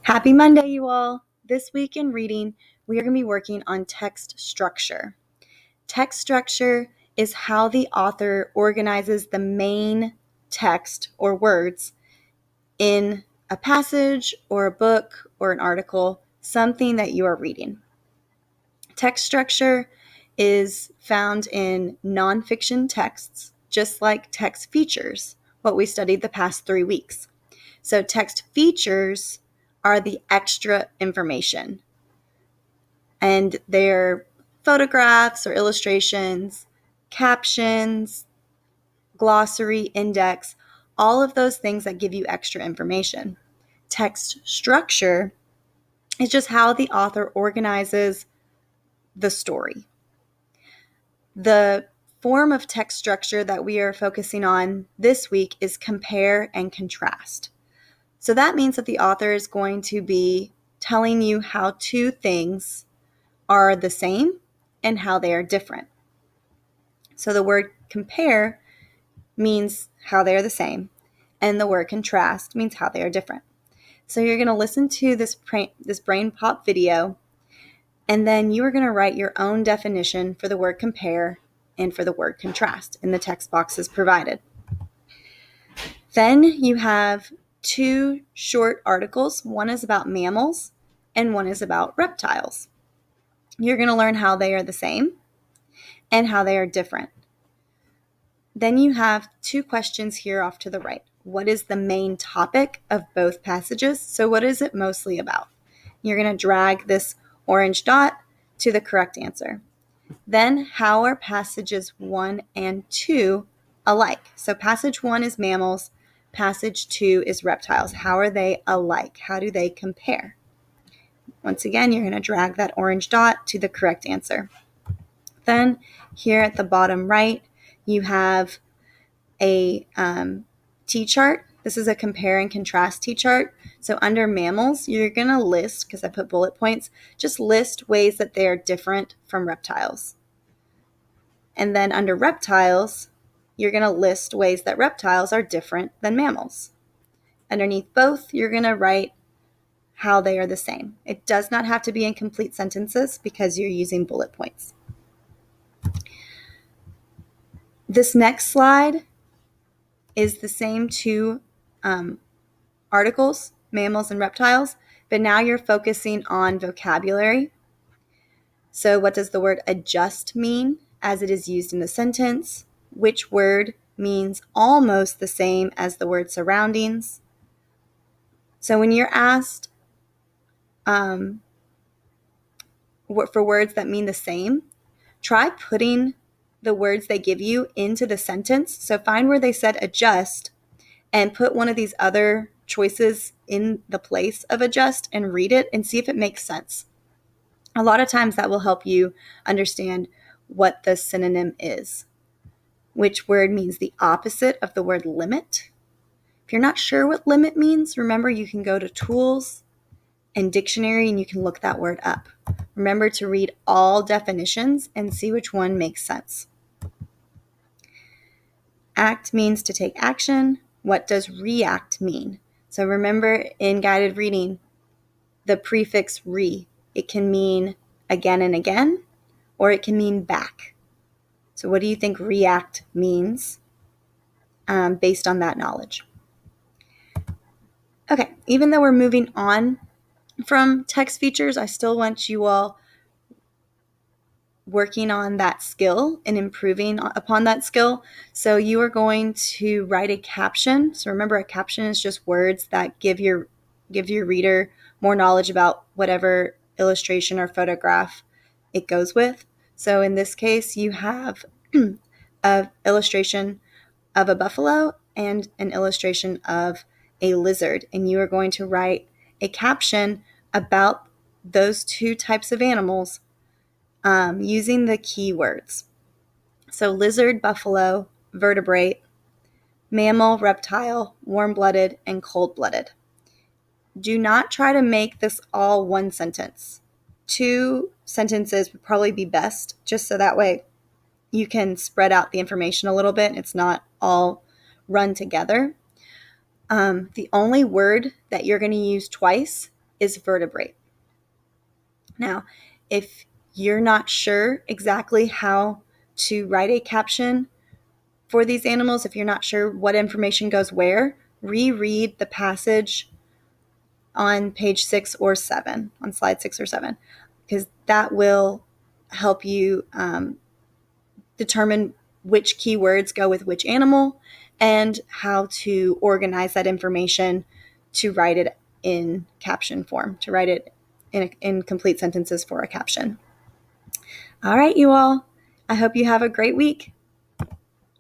Happy Monday, you all. This week in reading, we are going to be working on text structure. Text structure is how the author organizes the main text or words in a passage or a book or an article, something that you are reading. Text structure is found in nonfiction texts, just like text features, what we studied the past 3 weeks. So text features are the extra information, and they're photographs or illustrations, captions, glossary, index, all of those things that give you extra information. Text structure is just how the author organizes the story. The form of text structure that we are focusing on this week is compare and contrast. So that means that the author is going to be telling you how two things are the same and how they are different. So the word compare means how they are the same, and the word contrast means how they are different. So you're going to listen to this brain pop video, and then you are going to write your own definition for the word compare and for the word contrast in the text boxes provided. Then you have 2 short articles. One is about mammals and one is about reptiles. You're going to learn how they are the same and how they are different. Then you have 2 questions here off to the right. What is the main topic of both passages? So what is it mostly about? You're going to drag this orange dot to the correct answer. Then, how are passages 1 and 2 alike? So passage 1 is mammals, passage 2 is reptiles. How are they alike? How do they compare? Once again, you're going to drag that orange dot to the correct answer. Then, here at the bottom right, you have a T-chart. This is a compare and contrast T-chart. So under mammals, you're going to list, because I put bullet points, just list ways that they are different from reptiles. And then under reptiles, you're going to list ways that reptiles are different than mammals. Underneath both, you're going to write how they are the same. It does not have to be in complete sentences because you're using bullet points. This next slide is the same 2 articles, mammals and reptiles, but now you're focusing on vocabulary. So what does the word adjust mean as it is used in the sentence? Which word means almost the same as the word surroundings? So when you're asked for words that mean the same, try putting the words they give you into the sentence. So find where they said adjust and put one of these other choices in the place of adjust and read it and see if it makes sense. A lot of times that will help you understand what the synonym is. Which word means the opposite of the word limit? If you're not sure what limit means, remember you can go to tools and dictionary and you can look that word up. Remember to read all definitions and see which one makes sense. Act means to take action. What does react mean? So remember in guided reading, the prefix re, it can mean again and again, or it can mean back. So what do you think react means based on that knowledge? Okay, even though we're moving on from text features, I still want you all working on that skill and improving upon that skill. So you are going to write a caption. So remember, a caption is just words that give your reader more knowledge about whatever illustration or photograph it goes with. So in this case, you have an illustration of a buffalo and an illustration of a lizard, and you are going to write a caption about those 2 types of animals using the keywords. So lizard, buffalo, vertebrate, mammal, reptile, warm-blooded, and cold-blooded. Do not try to make this all one sentence. 2 sentences would probably be best, just so that way you can spread out the information a little bit and it's not all run together. The only word that you're going to use twice is vertebrate. Now, if you're not sure exactly how to write a caption for these animals, if you're not sure what information goes where, reread the passage on page 6 or 7, on slide 6 or 7, because that will help you determine which keywords go with which animal and how to organize that information to write it in caption form, to write it in complete sentences for a caption. All right, you all. I hope you have a great week.